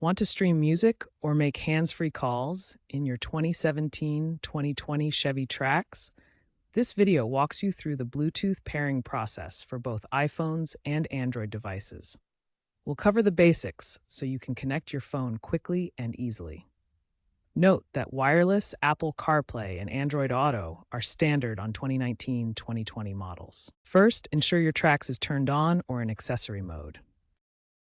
Want to stream music or make hands-free calls in your 2017-2020 Chevy Trax? This video walks you through the Bluetooth pairing process for both iPhones and Android devices. We'll cover the basics so you can connect your phone quickly and easily. Note that wireless Apple CarPlay and Android Auto are standard on 2019-2020 models. First, ensure your Trax is turned on or in accessory mode.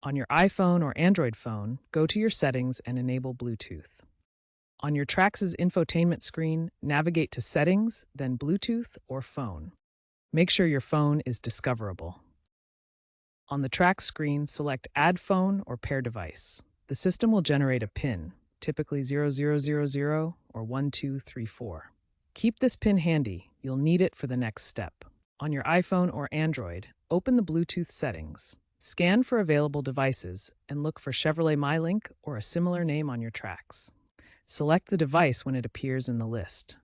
On your iPhone or Android phone, go to your settings and enable Bluetooth. On your Trax's infotainment screen, navigate to Settings, then Bluetooth or Phone. Make sure your phone is discoverable. On the Trax screen, select Add Phone or Pair Device. The system will generate a PIN, typically 0000 or 1234. Keep this PIN handy, you'll need it for the next step. On your iPhone or Android, open the Bluetooth settings. Scan for available devices and look for Chevrolet MyLink or a similar name on your Trax. Select the device when it appears in the list.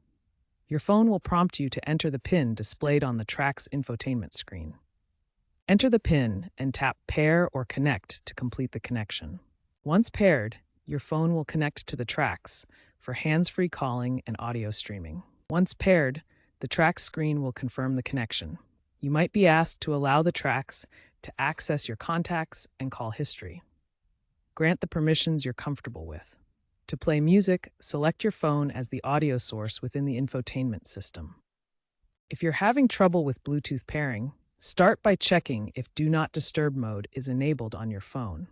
Your phone will prompt you to enter the PIN displayed on the Trax infotainment screen. Enter the PIN and tap Pair or Connect to complete the connection. Once paired, your phone will connect to the Trax for hands-free calling and audio streaming. Once paired, the Trax screen will confirm the connection. You might be asked to allow the Trax to access your contacts and call history. Grant the permissions you're comfortable with. To play music, select your phone as the audio source within the infotainment system. If you're having trouble with Bluetooth pairing, start by checking if Do Not Disturb mode is enabled on your phone.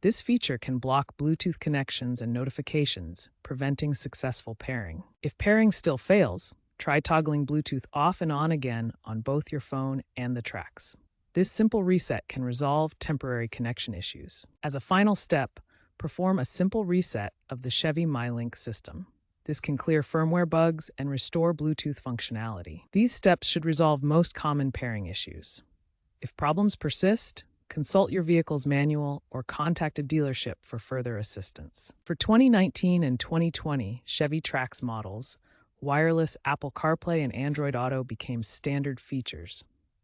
This feature can block Bluetooth connections and notifications, preventing successful pairing. If pairing still fails, try toggling Bluetooth off and on again on both your phone and the Trax. This simple reset can resolve temporary connection issues. As a final step, perform a simple reset of the Chevy MyLink system. This can clear firmware bugs and restore Bluetooth functionality. These steps should resolve most common pairing issues. If problems persist, consult your vehicle's manual or contact a dealership for further assistance. For 2019 and 2020 Chevy Trax models, wireless Apple CarPlay and Android Auto became standard features.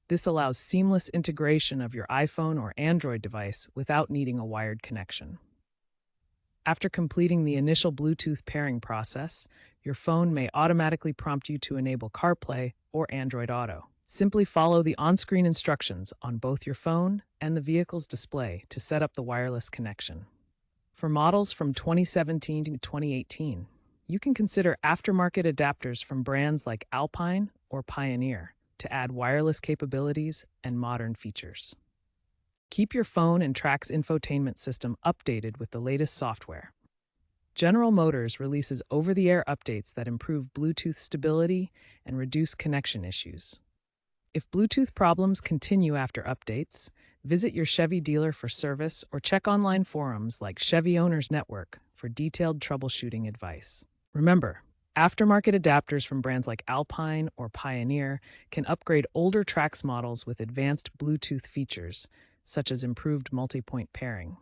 This allows seamless integration of your iPhone or Android device without needing a wired connection. After completing the initial Bluetooth pairing process, your phone may automatically prompt you to enable CarPlay or Android Auto. Simply follow the on-screen instructions on both your phone and the vehicle's display to set up the wireless connection. For models from 2017 to 2018, you can consider aftermarket adapters from brands like Alpine or Pioneer to add wireless capabilities and modern features. Keep your phone and Trax infotainment system updated with the latest software. General Motors releases over-the-air updates that improve Bluetooth stability and reduce connection issues. If Bluetooth problems continue after updates, visit your Chevy dealer for service or check online forums like Chevy Owners Network for detailed troubleshooting advice. Remember, aftermarket adapters from brands like Alpine or Pioneer can upgrade older Trax models with advanced Bluetooth features, such as improved multi-point pairing.